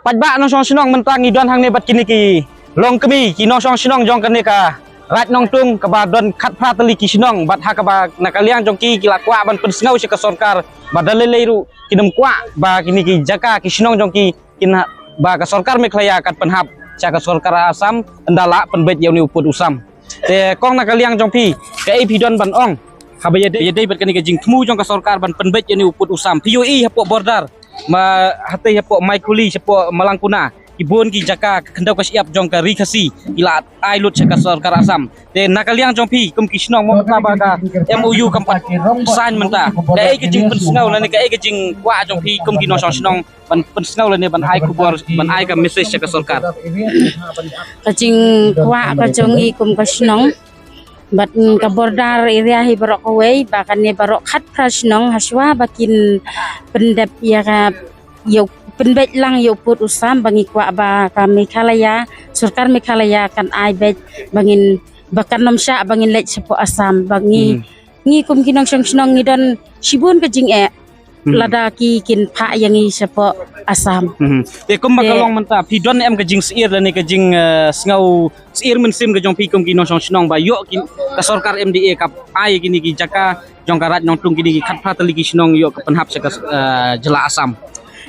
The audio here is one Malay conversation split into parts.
ปัจบะน้องชองชินองมันตั้งอีดอนทางในบัดกินกีลงกมีกีน้องชองชินองจองกันเนการัดน้องตุงกบาดอนคัดพระตลิกิชินองบัดฮากบานักเลี้ยงจงกีกีลักว่าบันเป็นสงาวเชกสรการบัดเลเลรุกินมกว่าบากินกีจักากิชินองจงกีกินบากสรการไม่เคลียกันปัญหาจากสรการอาซัมอันดาละเป็นเบ็ดเยาวนิวปุดอุซัมแต่กองนักเลี้ยงจงพีกับไอพีดอนบันอ่องขบายได้บัดกันกีจิงทมูจงกสรการบันเป็นเบ็ดเยาวนิวปุดอุซัมพียูอีฮับปวบอร์ดาร์มาฮัตเตฮับปวไมคุลีฮับปวมาลังกุนาIbun ki jaka kendau kasiap jong ka rikasi ila ai lut cakap sarkar asam de nakaliang jong pi kum kisnong mo ta baga MOU kampat sign menta dai ke jing pensngau la ne ka ke jing kwa jong pi kum ki no snong ban pensngau la ne ban ai kubor ban ai ka message cakap sarkar ka jing kwa ka jong i kum ka snong bat ka bordar area hi barok away bakan ne barok khat prasnong haswa bakin pendap ya ka yuk penbet lang yuk put usam bangi kwa ba kami kalaya surkar Meghalaya kan ai bet bangin bakan nomsya bangin let sepo asam bangi ngi kum kinong snong ngidon sibun ka jing lada ki kin pha yangi sepo asam te kum bakalong menta pidon em ka jing seir la ne ka jing sngau seir mensim ka jong pi kum kinong snong ba yo kin ka sarkar MDA kap ai kini ki jaka jong karat nong tung kini ki khat pha tali ki snong yo ka penhap ka jela asam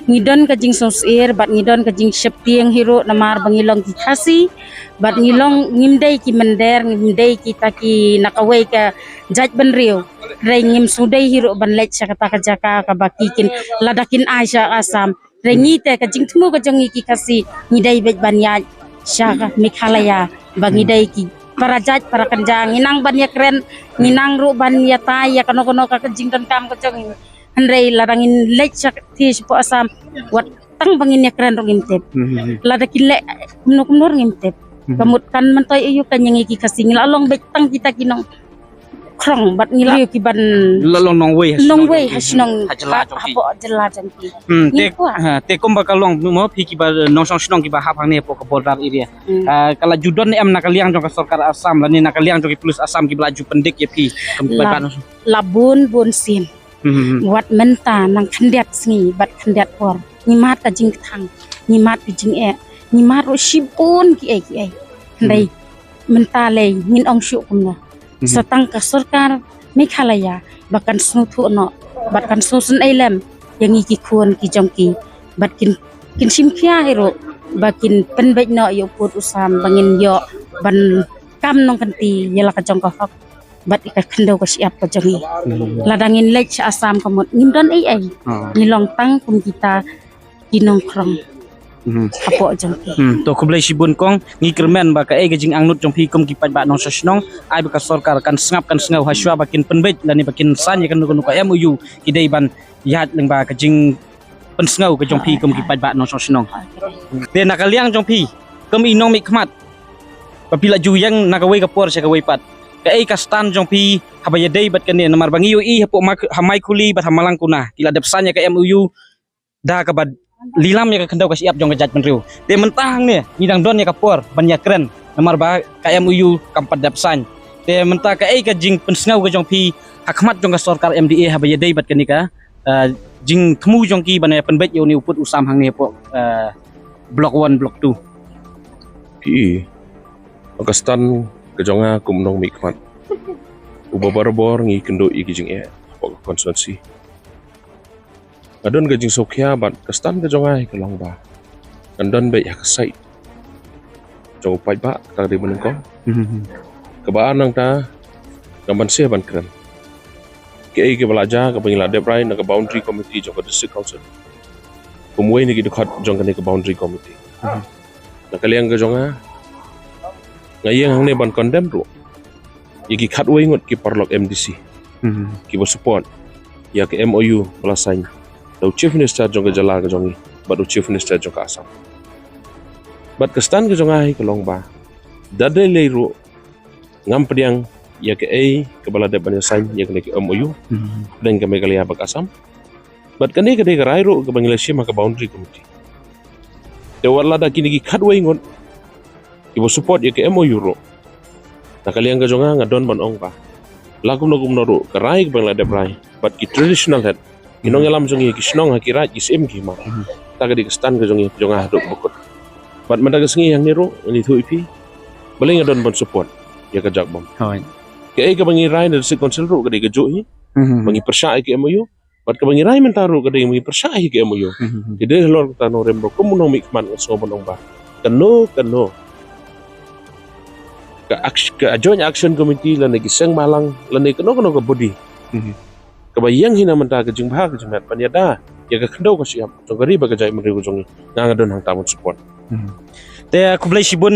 ngidon ka jing sosir bat ngidon ka jing septieng hiro namar bangilong ki khasi bat ngilong ngimdei ki mender ngimdei ki taki nakawai ka jaj benriu rei ngim sudai hiro ban lech kata ka jaka ka bakikin ladakin aisha asam rei ngite ka jing thmu ka jongi ki khasi ngidai bet banya syaka Meghalaya bangidai ki para jaj para kanjang nginang ban ya keren nginang ru ban ya tai ya kono-kono ka jing don kam ka jongi Andrei larangin lech ti po asam wat tang bangin ya keren rong imtep ladakin le kumnor ngimtep kamut kan mantoy ayu kanyang iki kasing lalong bet tang kita kinong krong bat ngila ki ban lalong nong we hasnong hapo jela jangki te kum bakalong mo pi ki ba nong song snong ki ba hapang ne po ka bordar area kala judon em nakaliang jong ka sarkar asam la ni nakaliang jong ki plus asam ki belaju pendik ya pi labun bun sim wat menta nang kandiat sngi bat kandiat por nyimat ka jing thang nyimat ki jing nyimat ro sibun ki ndai menta le min ong shu kumna satang ka sarkar Meghalaya bakan snuthu no batkan susun elem yang iki kuon ki jongki bat kin sim khia hero bakin penbet no yo put usam bangin yo ban kam nong kanti yala ka jong ka hok bat ikat kendau ka siap ka jongi ladangin lech asam kamot ngimdon ai nilong tang kum kita kinong krong apo jongki to kublai sibun kong ngi kermen ba ka jing angnut jong pi kum ki pat ba nong sosnong ai ba ka sarkar kan sngau haswa bakin penbet lani bakin san ya kan ka MOU kidai ban yat leng ba ka jing pensngau ka jong pi kum ki pat ba nong sosnong te nakaliang jong pi kum inong mi khmat papila ju yang nakawai ka por sa kawai pat ka stan jong pi habaya dei bat kan namar bangi ui hapo hamai kuli bat hamalang kuna kila depsanya ka MOU da ka bad lilam ya ka kendau ka siap jong ka jaj menriu te mentang ne ngidang don ya ka por ban ya keren namar ba ka MOU kampat depsan te menta ka jing pensngau ka jong pi hakmat jong ka sarkar MDA habaya dei bat kan ka jing thmu jong ki ban penbet yo ni uput usam hang ne po block 1 block 2 pi Pakistan kejonga kumnong mikmat ubabarbor ngi kendo iki jing pok konstitusi adon gajing sokya bat kastan kejonga kelong ba andon be yak sai jong pai ba ta di meneng ko kebaan nang ta gamban sia ban keren ke belajar ke pengila deprai na ke boundary committee jong district council kumwe ni ki dekat jong ke boundary committee na kaliang kejonga ngayang hang ne ban condemn ro iki khat wei ngot ki parlok MDC ki bo support ya ke MOU pelasain do chief minister jong jala ke jongi badu chief minister jong asam bat kestan ke jongai ke longba dade le ro ngam pediang ya ke ke bala de ban sain ya ke MOU dan ke Meghalaya bak asam bat kane ke de rai ro ke bangladesh ma ke boundary committee de wala da kini ki khat wei ngot ibu support ya ke MOU ro nakaliang ka jonga ngadon ban ong pa lakum ro karai ke Bangladesh rai but ki traditional head inong alam jongi ki snong hakirat is em ki ma taga di kestan ke jongi jongah dok bukut bat mendaga sengi yang niru ni tu ipi boleh ngadon bon support ya kajak bom Hoi. ke ai ka bangi rai dari si konsel ru ke di gejo hi bangi persya ke MOU bat ka bangi rai mentaru ke di bangi persya ke MOU jadi lor ta no rembo komunong mikman so bonong ba kano ke joint action committee lan lagi seng malang lan kano ke body kabayang hina menta ke jing bah ke jing panyada ya ka kendo ka siap so gari ba ka jai meri jongi ngadon hang tamun support te aku boleh sibun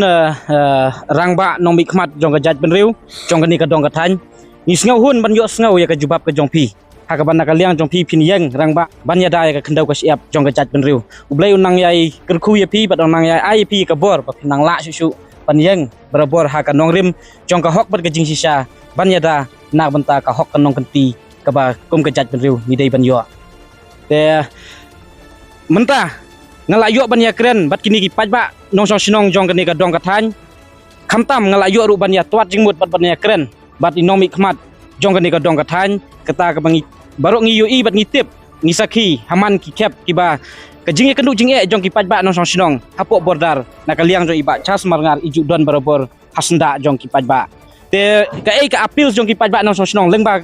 rang ba nong mikmat jong ka jaj benriu jong ka ni ka dong ka tan ni sngau hun ban yo sngau ya ka jubab ka jong pi ha ka ban ka liang jong pi pin yang rang ba ban ya da ya ka kendau ka siap jong ka jaj benriu ublai unang yai kerku ya pi ba nang yai ai pi ka bor pa pinang la susu pan yang berabor ha ka nong rim jong ka hok bat ka jing sisa ban ya da nak benta ka hok ka nong kenti ka ba kum ka jaj benriu ni dei ban yo te mentah ngalayo ban ya keren bat kini ki paj ba nong song sinong jong kani ka dong ka than khamtam ngalayo ru ban ya twat jingmut bat ban ya keren bat inom ikmat jong kani ka dong ka than kata ka bangi barok ngi ui bat ngitip ngi sakhi haman ki kep ki ba ka jinge kendu jinge jong ki paj ba nong song sinong hapok bordar na ka liang jo iba chas marngar iju don barabor hasnda jong ki paj ba te ka apil jong ki paj ba nong song sinong leng ba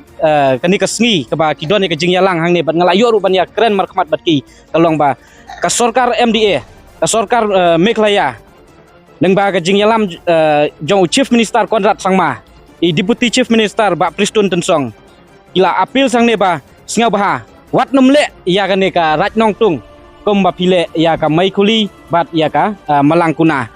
kani ka sngi ka ba ki don ka jing yalang hang ne bat ngalayo ru ban ya keren markmat bat ki kalong ba ka sorkar MDA ka sorkar Meghalaya nang ba ka jing yalam jong chief minister Konrad Sangma i deputy chief minister ba Pristun Tensong ila apil sang ne ba sngau ba wat nomle ya ka ne ka Raj Nong Tung kom ba pile ya ka Mai Khuli bat ya ka Malangkuna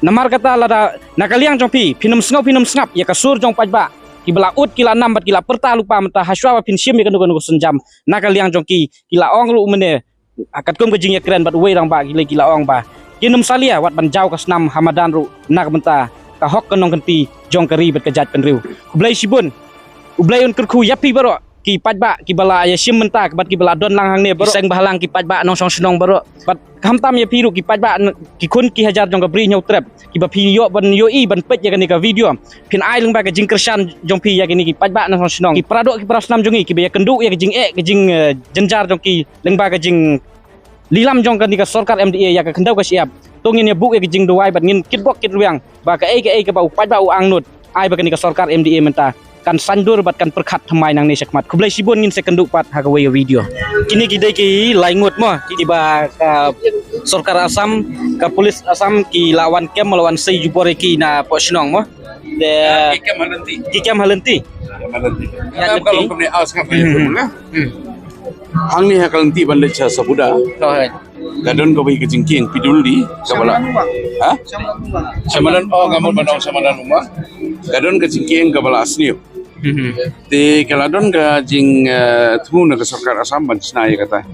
namar kata lada nakaliang jong pi pinum snap ya ka sur jong paj ba kibala ut kila 6 bat kila perta lupa menta haswa ba pin sim ya kan senjam nakaliang jong ki kila ong ru mene akat kum kejing ya keren bat wei rang ba gila ong ba kinum salia wat ban jau ka snam Hamadan ru nak benta ka hok kanong kenti jong kari bat kejat penriu ublai sibun ublai un kerku yapi baro ki paj ba ki bala ya sim menta bat ki bala don lang hang ne baro seng bahalang ki paj ba nong song senong baro bat hamtam ya piru ki paj ba ki kun ki hajar jong ka bri nyau trap ki ba pi yo ban yo i ban pet ya kan ka video pin ai leng ba ka jing kersan jong pi ya kini ki paj ba nong song senong ki pradok ki prasnam jongi ki ba ya kenduk ya ka jing ka jing jenjar jong ki leng ba ka jing lilam jong kan di ka sorkar MDA ya ka kendau ka siap tongin ya buk ya jing duai bat ngin kitbok kit ruang ba ka ka ba upaj ba u angnut ai ba kan di ka sorkar MDA menta kan sandur bat kan perkhat thamai nang ne sekmat kublai sibun ngin se kenduk pat ha ka we video kini ki dei ki laingut mo ki ba ka sorkar Asam ka polis Asam ki lawan kem melawan sei jubore ki na po sinong mo de ki kem halenti kalau kami aus kami semula hang ni hakal nanti bandar cha sabuda gadon ko bai kejingking pidul di kabala ha samadan gamul banau samadan rumah gadon kejingking kabala asniu te kaladon ga jing thu na ka sarkar Asam ban snai kata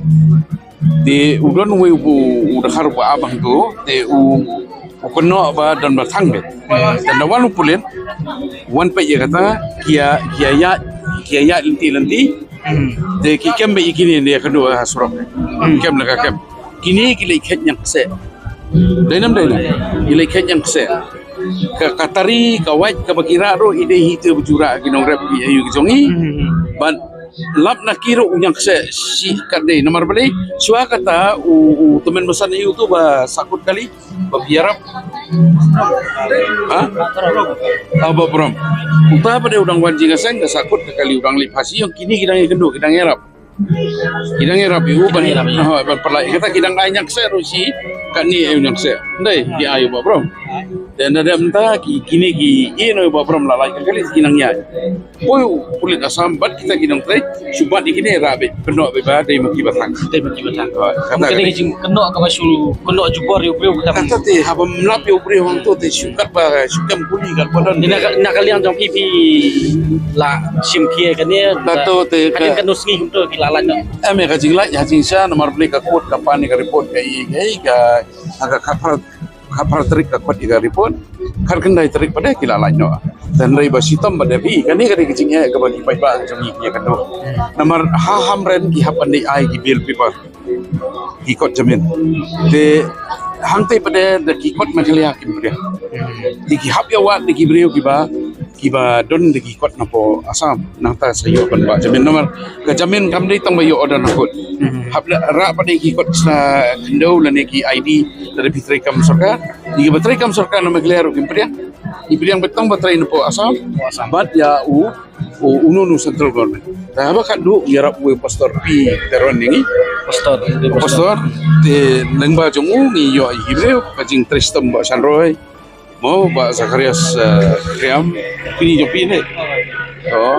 te udon we udah haru ba abang tu te kono ba don batang be dan walu pulen wan pa ya kata kia linti de ki kembe ikini ne kadu hasrok kem la kem kini ki khet yang se dainam ile khet yang se ka katari ka wait ka bakira ro ide hite bujura ginong rep ki ayu jongi ban lap na kiro yang se si kade nomor bali sua kata u temen besan YouTube sakut kali babiarap ha aba prom uta pada udang wanji gaseng ka sakut kali udang lipasi yang kini kidang kendo kidang erap iu ban perlai kata kidang anyak se rusi kan ni yang se ndai di ayu ba prom dan ada mentah kini ino ba prom lalai kali kidang ya oi kulit Asam bat kita kidang trai subat ikini rabe keno be ba dai maki batang kata kini jing keno ka basul keno jubor yu priu kata te habam lap yu priu hang to te sukat ba sukam kuli kat badan dina kaliang jong pipi la sim kie kan ni tato te kan nusngi hum to kilalan ame ka jingla ya jingsa nomor beli ka kod ka pani ka report ka ka aga kapar trik ka kod ka report kar kendai trik pada kilalan no dan rai ba sitam pada bi kan ni ka jingnya ka bagi pai ba jongi ya kan do nomor hamren ki hapan dei ai ki bill paper ki kod jamin de hang te pada de ki kod Meghalaya ki bria di ki hap ya wat di ki brio ki ba kiba don lagi kot napo asam nangta sayo kon ba jamin nomor ka jamin kam dei tang bayo order nakot habla ra pa dei kot sa kendo la neki ID dari pitrai kam sarkar diga batrai kam sarkar na maglero kimpriya ipriang betong batrai napo asam bat ya uno central government ta ba kadu yarap we pastor pi teron ningi pastor te nangba jongu ni yo hibreu kajing tristem ba sanroy mau ba Zakarias Kriam kini jopi ne oh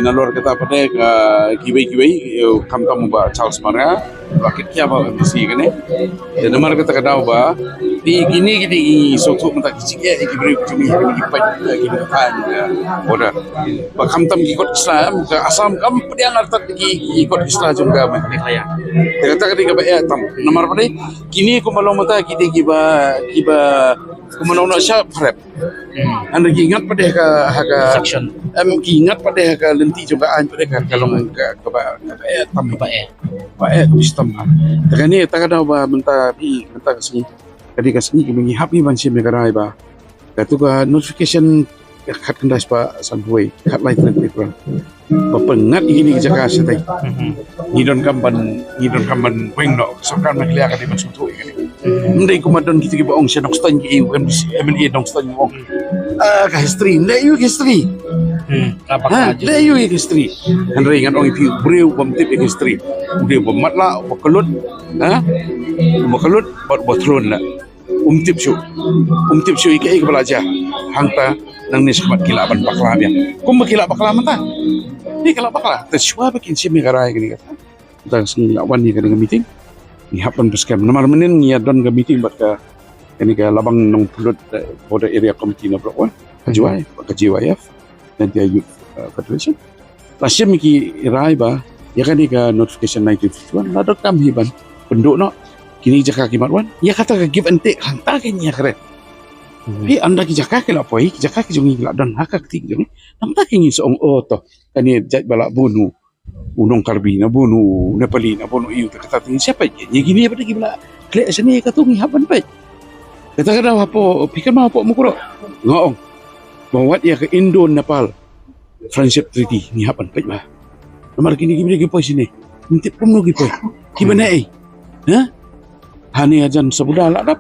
nalor kata pada ka kibai kam tam ba Charles Mara rakit kya ba mesti kene namar kata kada ba di gini sok mata kicik kibai kami kipai kibai order ba kam tam ikut Islam ka asam kam pediang artat ikut Islam juga mereka kata kadi ka ba tam namar pada kini ko malong mata kiba kumanau nak siap prep. Anda ingat pada haga section. Ingat pada haga lenti juga pada kalau tam sistem. Takani takada ba menta kasih. Kadi kasih kami happy bansi negara ba. Katu ka notification kat kendas pa sampai kat light network. Bapengat ini jaga setai. Ngidon kamban weng no sokran maklia kadi masuk ini. Ndai kumadon kita kiba ong siya stan ki MLA dong stan ong ka history le you history le you history andre ngan ong pi breu bom tip history breu bom matla bakalut botron la tip show ikai belajar hangta nang nis kmat kilaban bakla bian kum bakila bakla mata ni kala bakla teswa bikin si megarai gini kata tang sing lawan ni kadang meeting ni hapan peskem nomor menin ni adon ke meeting bat ka ini ka labang nong pulut border area committee na bro KJYF dan dia youth federation lasim ki irai ba ya kan ka notification 1951 la dot kam hiban penduk no kini jaka kimat wan ya kata ka give and take hanta kenya keren anda ki jaka ke la poi ki jaka ki jungi la don hakak ti jungi namta kingi soong to kani jaj bala bunu unong karbina bunu nepalina bunu iu kata tinggi siapa ya gini apa lagi bela klek sini katungi hapan pai kata kada apa pikir mau apa mukuro ngong bawat ya ke Indo Nepal friendship treaty ni hapan pai bah nomor gini gi poi sini mintip pun gi poi gimana ha hani ajan sebudah ladap